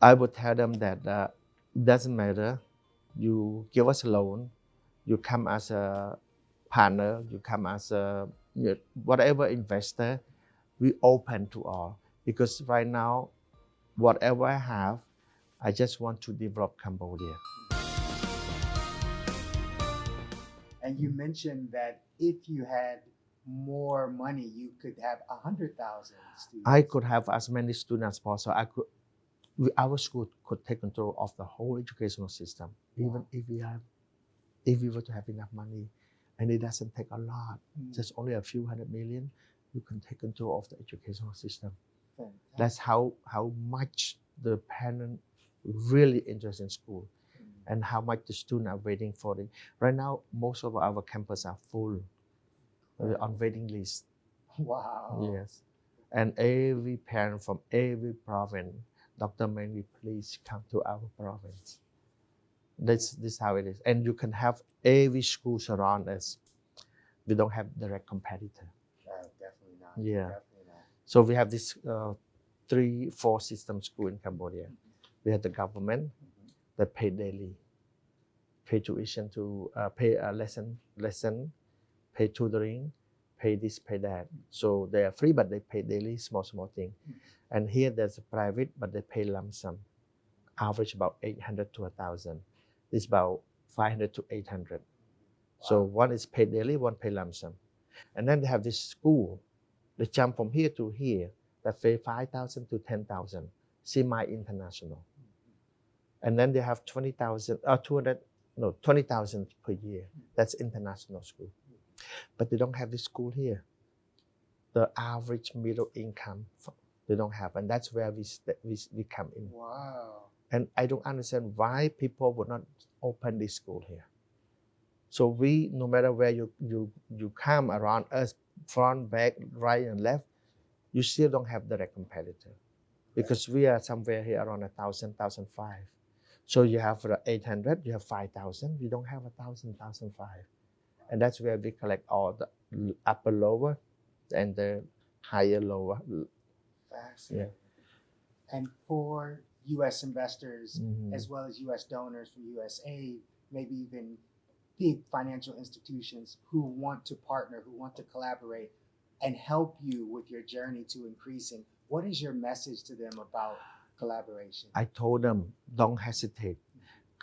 I would tell them that doesn't matter. You give us a loan, you come as a partner, you come as a whatever investor, we open to all. Because right now, whatever I have, I just want to develop Cambodia. And you mentioned that if you had more money, you could have 100,000 students. I could have as many students as possible. Our school could take control of the whole educational system, even if we were to have enough money, and it doesn't take a lot, just only a few hundred million, you can take control of the educational system. Fantastic. That's how much the parent really interested in school, and how much the students are waiting for it. Right now, most of our campus are full, on waiting list. Wow. Yes, and every parent from every province, Dr. Mandy, please come to our province. This is how it is. And you can have every school around us. We don't have direct competitor. Definitely not. Yeah. Definitely not. So we have this 3-4 system school in Cambodia. We have the government that pay daily, pay tuition to pay a lesson, pay tutoring, pay this, pay that. So they are free, but they pay daily, small thing. And here there's a private, but they pay lump sum, average about 800 to 1,000. It's about 500 to 800. Wow. So one is paid daily, one pay lump sum. And then they have this school, they jump from here to here, that pay 5,000 to 10,000, semi-international. And then they have 20,000 per year. That's international school. But they don't have this school here. The average middle income, they don't have, and that's where we come in. Wow. And I don't understand why people would not open this school here. So we, no matter where you come around us, front, back, right, and left, you still don't have direct competitor, because we are somewhere here around 1,000, 1,500. So you have 800, you have 5,000. You don't have 1,000, 1,500, and that's where we collect all the upper, lower, and the higher, lower. Fascinating. Yeah. And for U.S. investors, as well as U.S. donors from USAID, maybe even big financial institutions who want to partner, who want to collaborate and help you with your journey to increasing, what is your message to them about collaboration? I told them, don't hesitate.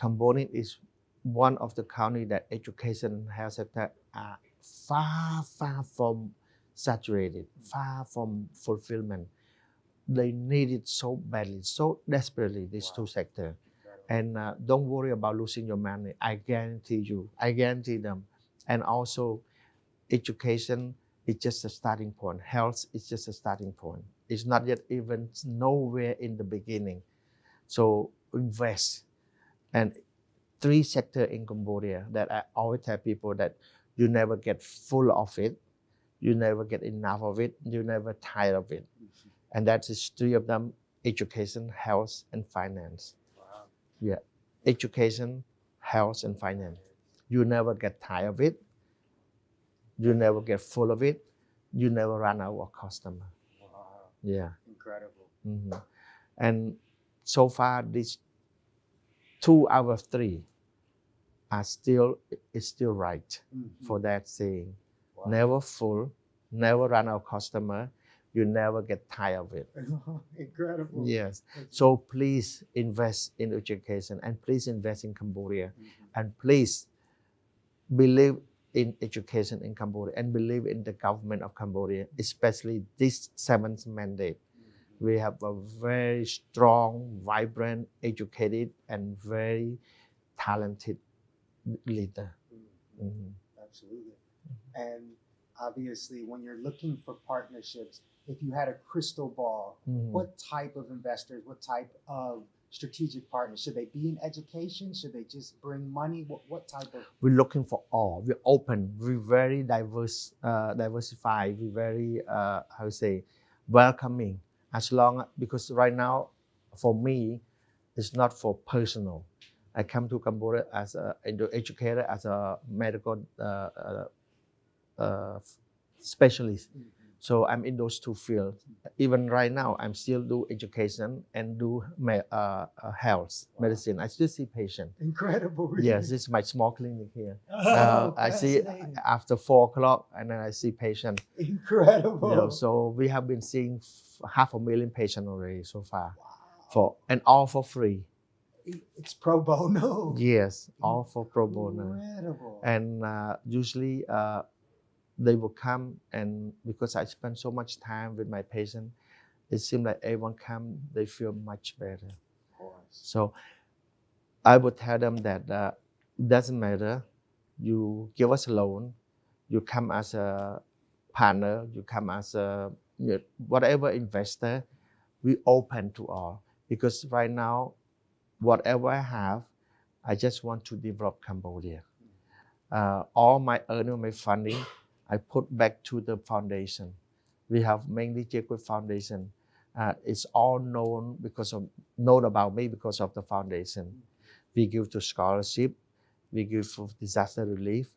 Cambodia is one of the countries that education and health sector are far from saturated, far from fulfillment. They need it so badly, so desperately, these two sectors. And don't worry about losing your money. I guarantee them. And also, education is just a starting point. Health is just a starting point. It's not yet even nowhere in the beginning. So invest. And 3 sectors in Cambodia that I always tell people that you never get full of it, you never get enough of it, you never tired of it. And that is 3 of them: education, health, and finance. Wow. Yeah, education, health, and finance. You never get tired of it, you never get full of it, you never run out of customer. Wow. Yeah. Incredible. And so far, these 2 out of 3 are still right for that saying. Wow. Never full, never run out of customer, you never get tired of it. Incredible. Yes. So please invest in education, and please invest in Cambodia, and please believe in education in Cambodia, and believe in the government of Cambodia, especially this 7th mandate. We have a very strong, vibrant, educated, and very talented leader. Absolutely. And obviously, when you're looking for partnerships, if you had a crystal ball, what type of investors, what type of strategic partners? Should they be in education? Should they just bring money? What type of? We're looking for all. We're open. We're very diversified. We're very, welcoming. As long, because right now, for me, it's not for personal. I come to Cambodia as an educator, as a medical specialist. So I'm in those two fields. Even right now, I'm still do education and do health, medicine. I still see patients. Incredible. Really. Yes, this is my small clinic here. Oh, I see fascinating. after 4 o'clock, and then I see patients. Incredible. You know, so we have been seeing 500,000 patients already so far, Wow. and all for free. It's pro bono. Yes, all for pro bono. Incredible. And usually they will come, and because I spend so much time with my patient, it seems like everyone come, they feel much better. Of course. So I would tell them that doesn't matter. You give us a loan, you come as a partner, you come as a whatever investor, we open to all. Because right now, whatever I have, I just want to develop Cambodia. All my earning, my funding, I put back to the foundation. We have mainly Mjqe Foundation. It's all known about me because of the foundation. We give to scholarship, we give for disaster relief,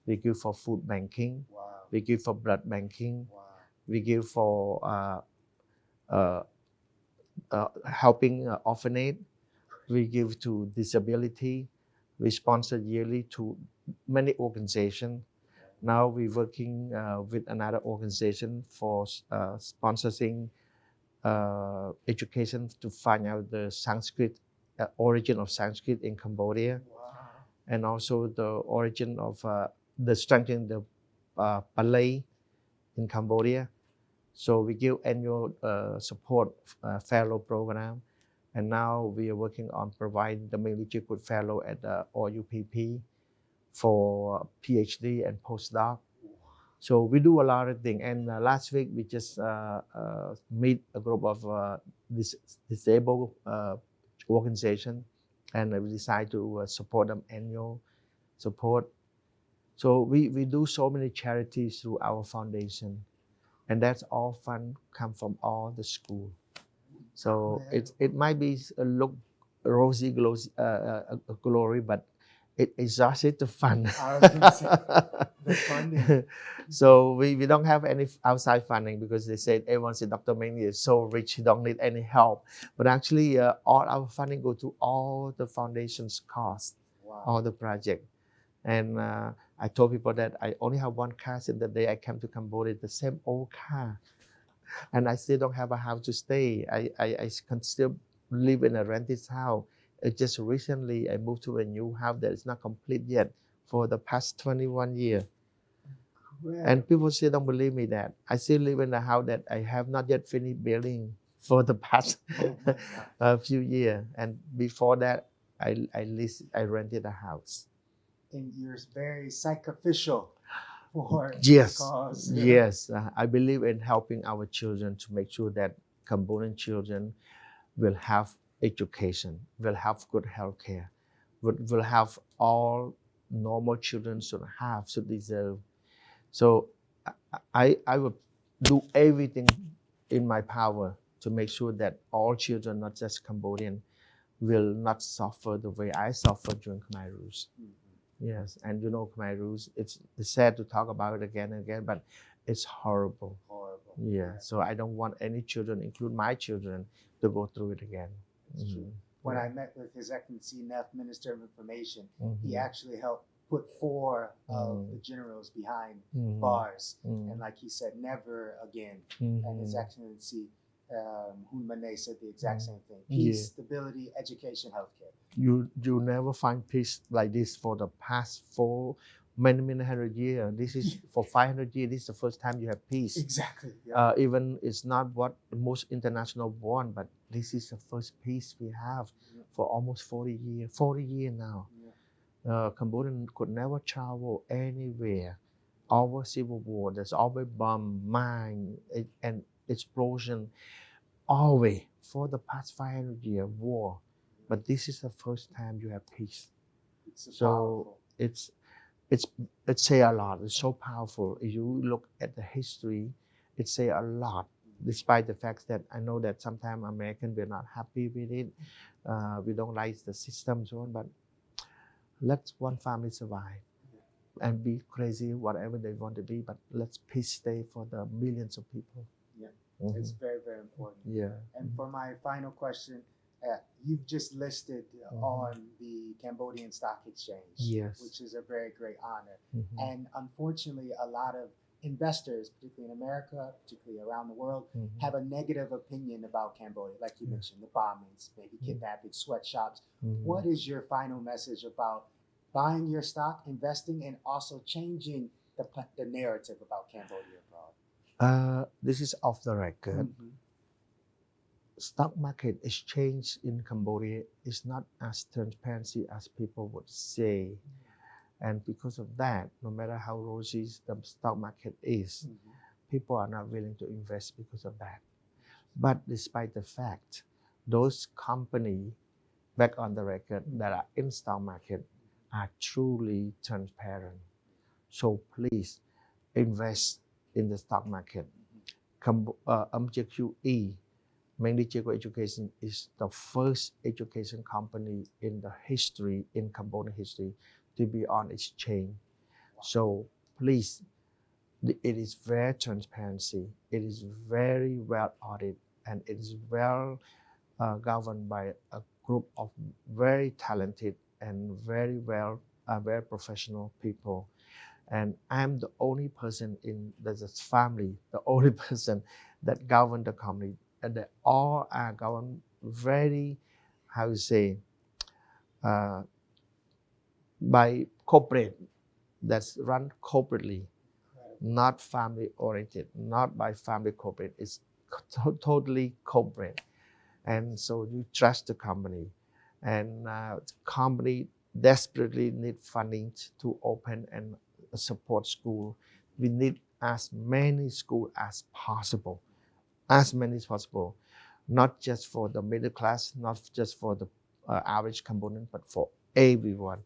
we give for food banking, Wow. we give for blood banking, Wow. we give for helping orphanage, we give to disability, we sponsor yearly to many organizations. Now we're working with another organization for sponsoring education to find out the Sanskrit, origin of Sanskrit in Cambodia. Wow. And also the origin of the strengthening the Palay in Cambodia. So we give annual support fellow program. And now we are working on providing the Mjqe fellow at the OUPP for PhD and postdoc. So we do a lot of things. And last week we just meet a group of disabled organization, and we decided to support them annual support. So we do so many charities through our foundation, and that's all fund come from all the school. So it might be look rosy glory, but it exhausted the fund. I was gonna say, the funding. So we don't have any outside funding because they said everyone said Dr. Meng is so rich, he don't need any help. But actually all our funding go to all the foundation's costs, Wow. all the project. And I told people that I only have one car since the day I came to Cambodia, the same old car. And I still don't have a house to stay. I can still live in a rented house. Just recently, I moved to a new house that is not complete yet for the past 21 years. Correct. And people still don't believe me that I still live in a house that I have not yet finished building for the past few years. And before that, I rented a house. And you're very sacrificial for Yes, the cause. yes. I believe in helping our children to make sure that Cambodian children will have education, will have good health care, will have all normal children should deserve. So I would do everything in my power to make sure that all children, not just Cambodian, will not suffer the way I suffered during Khmer Rouge. Yes, and you know Khmer Rouge, it's sad to talk about it again and again, but it's horrible. Horrible. Yeah, so I don't want any children, include my children, to go through it again. It's true. When I met with His Excellency Neff, Minister of Information, he actually helped put 4 of the generals behind bars. And like he said, never again. And His Excellency Hun Mane said the exact same thing. Peace, stability, education, healthcare. You never find peace like this for the past many hundred years. This is for 500 years. This is the first time you have peace. Exactly. Yeah. Even it's not what most international want, but this is the first peace we have for almost 40 years. 40 years now. Cambodian could never travel anywhere. Always civil war. There's always bomb, mine, and explosion. Always for the past 500 years war. But this is the first time you have peace. So it's say a lot. It's so powerful. If you look at the history, it say a lot. Despite the fact that I know that sometimes Americans were not happy with it, we don't like the system, so on. But let one family survive. and be crazy, whatever they want to be, but let's peace stay for the millions of people. Yeah, Mhm. it's very, very important. Yeah. And for my final question, you've just listed on the Cambodian Stock Exchange, Yes. which is a very great honor. Mhm. And unfortunately, a lot of investors, particularly in America, particularly around the world, Mhm. have a negative opinion about Cambodia, like you mentioned, the bombings, maybe kidnapping, sweatshops. Mhm. What is your final message about buying your stock, investing, and also changing the narrative about Cambodia abroad? This is off the record. Mhm. Stock market exchange in Cambodia is not as transparency as people would say. And because of that, no matter how rosy the stock market is, people are not willing to invest because of that. But despite the fact, those companies back on the record that are in stock market are truly transparent. So please invest in the stock market. MJQE, mainly Mjqe Education, is the first education company in the history, in Cambodian history, to be on exchange. So please, it is very transparency. It is very well audited, and it is well governed by a group of very talented and very professional people. And I'm the only person in this family, the only person that govern the company, and they all are governed very, how you say, by corporate, that's run corporately, not family oriented, not by family corporate. It's totally corporate. And so you trust the company, and the company desperately need funding to open and support school. We need as many schools as possible, not just for the middle class, not just for the average Cambodian, but for everyone.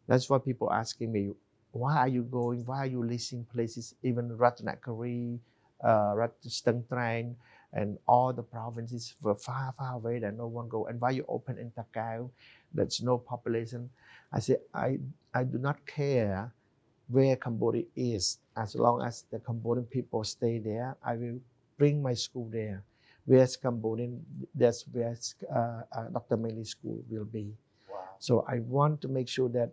That's why people asking me, why are you going? Why are you leasing places, even Ratnakari, Ratstangtrang, and all the provinces were far, far away that no one go. And why you open in Takao, that's no population? I say, I do not care where Cambodia is. As long as the Cambodian people stay there, I will bring my school there. Where's Cambodian, that's where Dr. Meli School will be. Wow. So I want to make sure that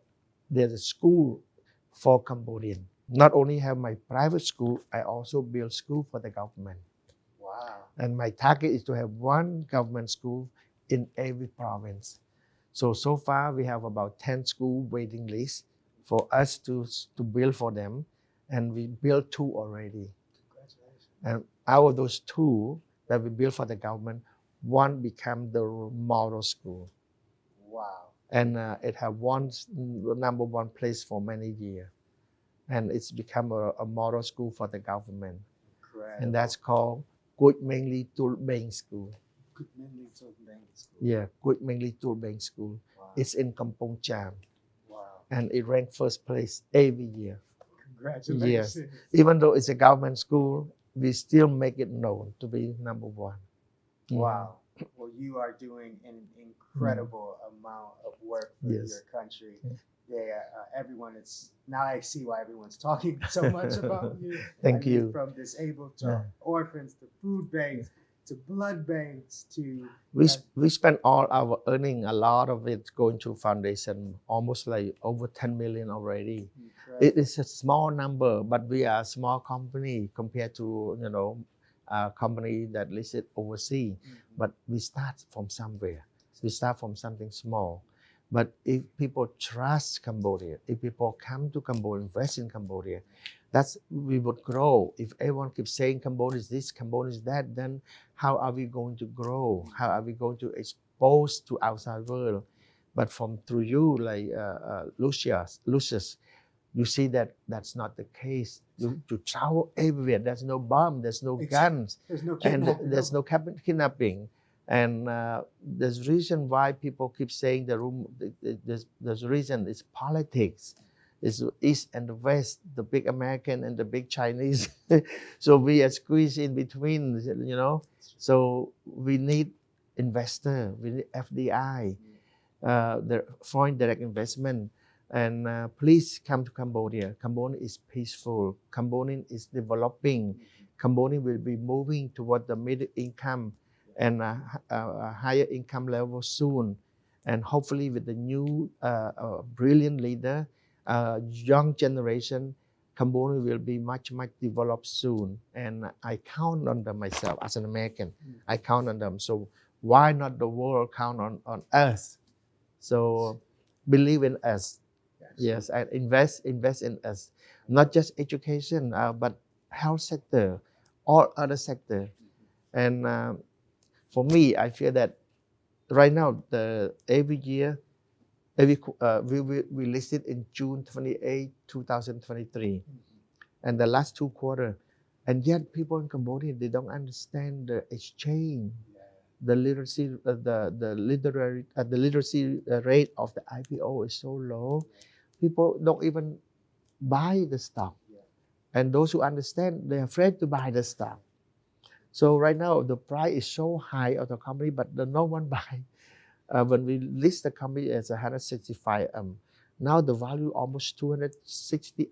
there's a school for Cambodian. Not only have my private school, I also build school for the government. Wow. And my target is to have one government school in every province. So far we have about 10 school waiting list for us to build for them. And we built 2 already. Congratulations. And out of those 2 that we built for the government, 1 became the model school. Wow. And it have won number 1 place for many years. And it's become a model school for the government. Incredible. And that's called Kuch Mengli Tul Beng School. Kuch Mengli Tul Beng School. Yeah, Kuch Mengli Tul Beng School. Wow. It's in Kampong Cham. Wow. And it ranked first place every year. Congratulations. Yes. Even though it's a government school, we still make it known to be number 1. Wow. Well, you are doing an incredible amount of work for your country. Yeah, everyone, now I see why everyone's talking so much about you. Thank you. From disabled to orphans to food banks to blood banks to... We spend all our earning, a lot of it going to foundation, almost like over 10 million already. Incredible. It is a small number, but we are a small company compared to, a company that listed overseas. But we start from somewhere. We start from something small. But if people trust Cambodia, if people come to Cambodia, invest in Cambodia, we would grow. If everyone keeps saying Cambodia is this, Cambodia is that, then how are we going to grow? How are we going to expose to outside world? But through you, like Lucius, you see that that's not the case. You travel everywhere. There's no bomb. There's no guns. There's no kidnapping. And there's no kidnapping. And there's reason why people keep saying there's reason it's politics. It's East and the West, the big American and the big Chinese. So we are squeezed in between, So we need investor, we need FDI, the foreign direct investment. And please come to Cambodia. Cambodia is peaceful. Cambodia is developing. Cambodia will be moving toward the middle income and a higher income level soon. And hopefully with the new brilliant leader, young generation, Cambodia will be much developed soon. And I count on them myself as an American. I count on them. So why not the world count on us? So believe in us. Yes, and invest in us. Not just education, but health sector, all other sector. And for me, I feel that right now, every year, we listed in June 28, 2023, and the last 2 quarters, and yet people in Cambodia, they don't understand the exchange, the literacy, the literacy rate of the IPO is so low. People don't even buy the stock, and those who understand, they're afraid to buy the stock. So right now, the price is so high of the company, but no one buy. When we list the company as 165 now the value almost 260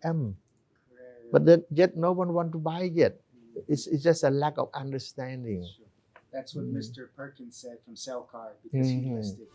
but yet no one want to buy yet. It's just a lack of understanding. That's what Mr. Perkins said from Cellcard because he listed.